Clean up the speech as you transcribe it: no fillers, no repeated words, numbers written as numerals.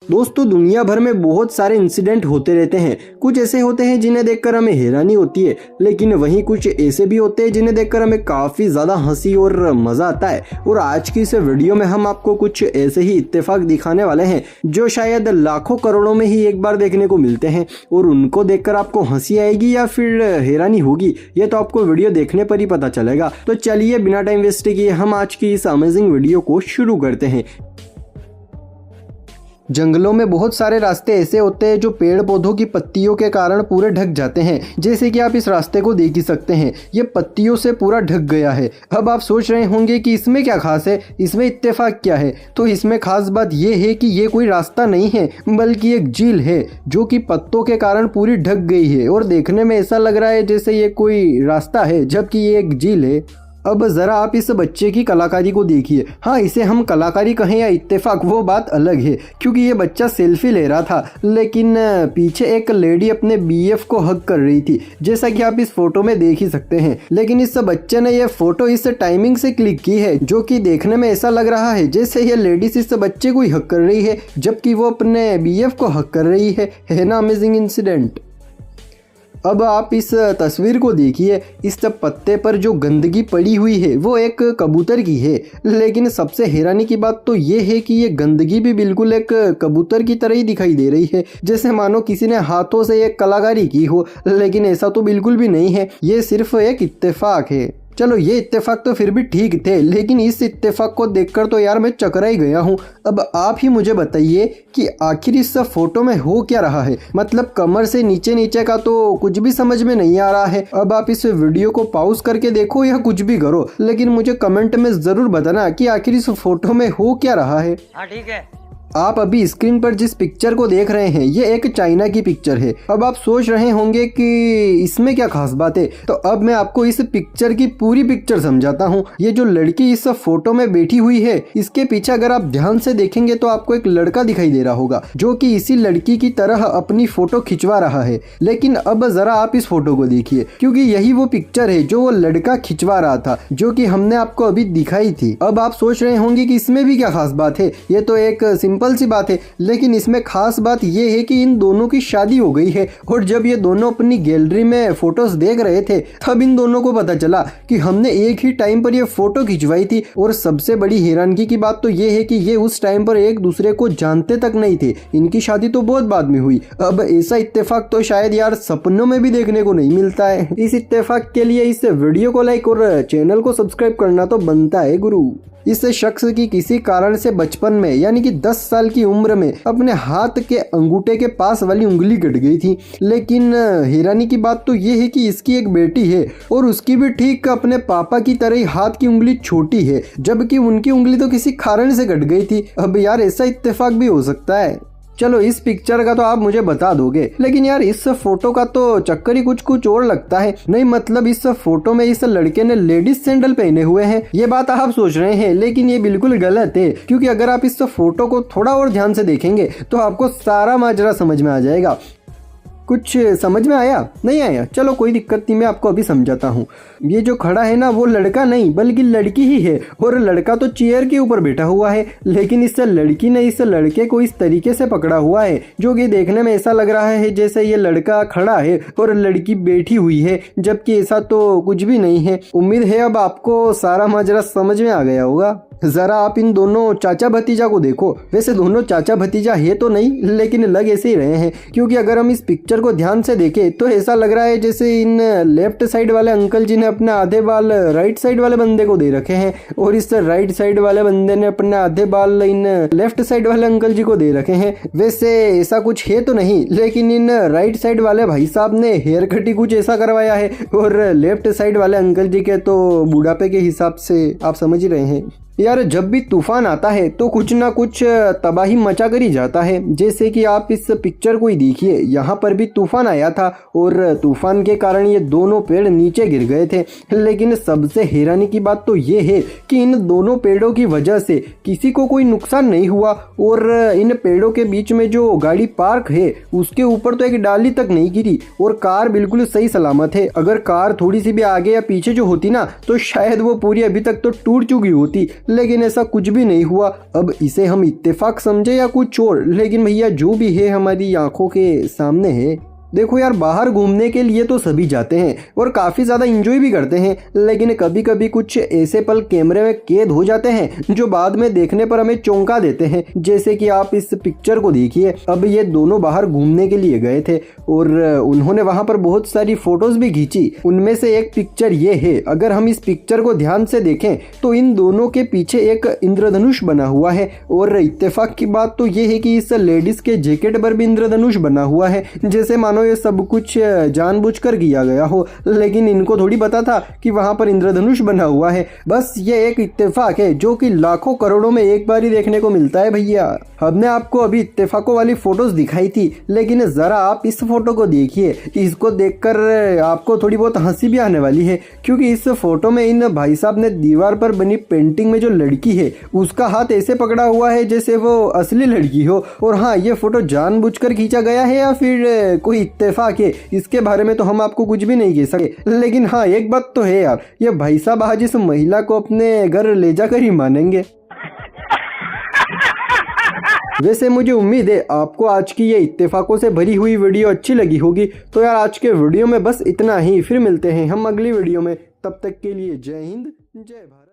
दोस्तों दुनिया भर में बहुत सारे इंसिडेंट होते रहते हैं। कुछ ऐसे होते हैं जिन्हें देखकर हमें हैरानी होती है, लेकिन वहीं कुछ ऐसे भी होते हैं जिन्हें देखकर हमें काफ़ी ज़्यादा हंसी और मज़ा आता है। और आज की इस वीडियो में हम आपको कुछ ऐसे ही इत्तेफाक दिखाने वाले हैं जो शायद लाखों करोड़ों में ही एक बार देखने को मिलते हैं, और उनको देखकर आपको हंसी आएगी या फिर हैरानी होगी ये तो आपको वीडियो देखने पर ही पता चलेगा। तो चलिए बिना टाइम वेस्ट किए हम आज की इस अमेजिंग वीडियो को शुरू करते हैं। जंगलों में बहुत सारे रास्ते ऐसे होते हैं जो पेड़ पौधों की पत्तियों के कारण पूरे ढक जाते हैं, जैसे कि आप इस रास्ते को देख ही सकते हैं, ये पत्तियों से पूरा ढक गया है। अब आप सोच रहे होंगे कि इसमें क्या खास है, इसमें इत्तेफाक क्या है। तो इसमें खास बात ये है कि ये कोई रास्ता नहीं है बल्कि एक झील है जो कि पत्तों के कारण पूरी ढक गई है, और देखने में ऐसा लग रहा है जैसे ये कोई रास्ता है जबकि ये एक झील है। अब ज़रा आप इस बच्चे की कलाकारी को देखिए। हाँ, इसे हम कलाकारी कहें या इत्तेफाक वो बात अलग है, क्योंकि ये बच्चा सेल्फी ले रहा था, लेकिन पीछे एक लेडी अपने बीएफ को हग कर रही थी, जैसा कि आप इस फोटो में देख ही सकते हैं। लेकिन इस बच्चे ने ये फोटो इस टाइमिंग से क्लिक की है जो कि देखने में ऐसा लग रहा है जैसे ये लेडीज इस बच्चे को ही हग कर रही है जबकि वो अपने बीएफ को हग कर रही है ना अमेजिंग इंसिडेंट। अब आप इस तस्वीर को देखिए, इस पत्ते पर जो गंदगी पड़ी हुई है वो एक कबूतर की है, लेकिन सबसे हैरानी की बात तो ये है कि ये गंदगी भी बिल्कुल एक कबूतर की तरह ही दिखाई दे रही है, जैसे मानो किसी ने हाथों से एक कलाकारी की हो, लेकिन ऐसा तो बिल्कुल भी नहीं है, ये सिर्फ एक इत्तेफाक है। चलो ये इत्तेफाक तो फिर भी ठीक थे, लेकिन इस इत्तेफाक को देखकर तो यार मैं चकरा ही गया हूँ। अब आप ही मुझे बताइए कि आखिर इस फोटो में हो क्या रहा है। मतलब कमर से नीचे नीचे का तो कुछ भी समझ में नहीं आ रहा है। अब आप इस वीडियो को पॉज करके देखो या कुछ भी करो, लेकिन मुझे कमेंट में ज़रूर बताना कि आखिर इस फोटो में हो क्या रहा है। हाँ ठीक है। आप अभी स्क्रीन पर जिस पिक्चर को देख रहे हैं ये एक चाइना की पिक्चर है। अब आप सोच रहे होंगे कि इसमें क्या खास बात है, तो अब मैं आपको इस पिक्चर की पूरी पिक्चर समझाता हूँ। ये जो लड़की इस फोटो में बैठी हुई है, इसके पीछे अगर आप ध्यान से देखेंगे तो आपको एक लड़का दिखाई दे रहा होगा जो कि इसी लड़की की तरह अपनी फोटो खिंचवा रहा है। लेकिन अब जरा आप इस फोटो को देखिए, क्योंकि यही वो पिक्चर है जो वो लड़का खिंचवा रहा था, जो कि हमने आपको अभी दिखाई थी। अब आप सोच रहे होंगे कि इसमें भी क्या खास बात है, ये तो एक सिंपल सी बात है, लेकिन इसमें खास बात यह है कि इन दोनों की शादी हो गई है, और जब ये दोनों अपनी गैलरी में फोटोज देख रहे थे तब इन दोनों को पता चला कि हमने एक ही टाइम पर ये फोटो खिंचवाई थी। और सबसे बड़ी हैरानगी की बात तो ये है कि ये उस टाइम पर एक दूसरे को जानते तक नहीं थे, इनकी शादी तो बहुत बाद में हुई। अब ऐसा इत्तेफाक तो शायद यार सपनों में भी देखने को नहीं मिलता है। इस इत्तेफाक के लिए इस वीडियो को लाइक और चैनल को सब्सक्राइब करना तो बनता है गुरु। इस शख्स की किसी कारण से बचपन में यानी कि 10 साल की उम्र में अपने हाथ के अंगूठे के पास वाली उंगली कट गई थी, लेकिन हैरानी की बात तो ये है कि इसकी एक बेटी है और उसकी भी ठीक अपने पापा की तरह ही हाथ की उंगली छोटी है, जबकि उनकी उंगली तो किसी कारण से कट गई थी। अब यार ऐसा इत्तेफाक भी हो सकता है। चलो इस पिक्चर का तो आप मुझे बता दोगे, लेकिन यार इस फोटो का तो चक्कर ही कुछ और लगता है। नहीं मतलब इस फोटो में इस लड़के ने लेडीज सैंडल पहने हुए हैं, ये बात आप सोच रहे हैं, लेकिन ये बिल्कुल गलत है, क्योंकि अगर आप इस फोटो को थोड़ा और ध्यान से देखेंगे तो आपको सारा माजरा समझ में आ जाएगा। कुछ समझ में आया? नहीं आया? चलो कोई दिक्कत नहीं, मैं आपको अभी समझाता हूँ। ये जो खड़ा है ना वो लड़का नहीं बल्कि लड़की ही है, और लड़का तो चेयर के ऊपर बैठा हुआ है, लेकिन इस लड़की ने इस लड़के को इस तरीके से पकड़ा हुआ है जो कि देखने में ऐसा लग रहा है जैसे ये लड़का खड़ा है और लड़की बैठी हुई है, जबकि ऐसा तो कुछ भी नहीं है। उम्मीद है अब आपको सारा माजरा समझ में आ गया होगा। जरा आप इन दोनों चाचा भतीजा को देखो। वैसे दोनों चाचा भतीजा है तो नहीं, लेकिन लग ऐसे ही रहे हैं, क्योंकि अगर हम इस पिक्चर को ध्यान से देखें तो ऐसा लग रहा है जैसे इन लेफ्ट साइड वाले अंकल जी ने अपने आधे बाल राइट साइड वाले बंदे को दे रखे हैं, और इस राइट साइड वाले बंदे ने अपने आधे बाल इन लेफ्ट साइड वाले अंकल जी को दे रखे हैं। वैसे ऐसा कुछ है तो नहीं, लेकिन इन राइट साइड वाले भाई साहब ने हेयर कट ही कुछ ऐसा करवाया है, और लेफ्ट साइड वाले अंकल जी के तो बुढ़ापे के हिसाब से आप समझ ही रहे हैं। यार जब भी तूफान आता है तो कुछ ना कुछ तबाही मचा कर ही जाता है, जैसे कि आप इस पिक्चर को ही देखिए, यहाँ पर भी तूफान आया था और तूफान के कारण ये दोनों पेड़ नीचे गिर गए थे। लेकिन सबसे हैरानी की बात तो ये है कि इन दोनों पेड़ों की वजह से किसी को कोई नुकसान नहीं हुआ, और इन पेड़ों के बीच में जो गाड़ी पार्क है उसके ऊपर तो एक डाली तक नहीं गिरी, और कार बिल्कुल सही सलामत है। अगर कार थोड़ी सी भी आगे या पीछे जो होती ना तो शायद वो पूरी अभी तक तो टूट चुकी होती, लेकिन ऐसा कुछ भी नहीं हुआ। अब इसे हम इत्तेफाक समझे या कुछ और, लेकिन भैया जो भी है हमारी आंखों के सामने है। देखो यार, बाहर घूमने के लिए तो सभी जाते हैं और काफ़ी ज़्यादा इंजॉय भी करते हैं, लेकिन कभी कभी कुछ ऐसे पल कैमरे में कैद हो जाते हैं जो बाद में देखने पर हमें चौंका देते हैं। जैसे कि आप इस पिक्चर को देखिए। अब ये दोनों बाहर घूमने के लिए गए थे और उन्होंने वहाँ पर बहुत सारी फोटोज भी खींची। उनमें से एक पिक्चर ये है। अगर हम इस पिक्चर को ध्यान से देखें तो इन दोनों के पीछे एक इंद्रधनुष बना हुआ है। और इत्तेफाक की बात तो ये है कि इस लेडीज के जैकेट पर भी इंद्रधनुष बना हुआ है, जैसे मानो ये सब कुछ जानबूझकर किया गया हो। लेकिन इनको थोड़ी पता था कि वहां पर इंद्रधनुष बना हुआ है। बस ये एक इत्तेफाक है जो कि लाखों करोड़ों में एक बार ही देखने को मिलता है भैया। हमने आपको अभी इत्तेफाकों वाली फोटोज दिखाई थी, लेकिन जरा आप इस फोटो को देखिए। इसको देखकर आपको थोड़ी बहुत हंसी भी आने वाली है, क्योंकि इस फोटो में इन भाई साहब ने दीवार पर बनी पेंटिंग में जो लड़की है उसका हाथ ऐसे पकड़ा हुआ है जैसे वो असली लड़की हो। और हाँ, ये फोटो जानबूझकर खींचा गया है या फिर कोई इत्तेफाक है, इसके बारे में तो हम आपको कुछ भी नहीं कह सके। लेकिन हाँ, एक बात तो है यार, ये भाई साहब आज इस महिला को अपने घर ले जाकर ही मानेंगे। वैसे मुझे उम्मीद है आपको आज की ये इत्तेफाकों से भरी हुई वीडियो अच्छी लगी होगी। तो यार आज के वीडियो में बस इतना ही, फिर मिलते हैं हम अगली वीडियो में। तब तक के लिए जय हिंद, जय भारत।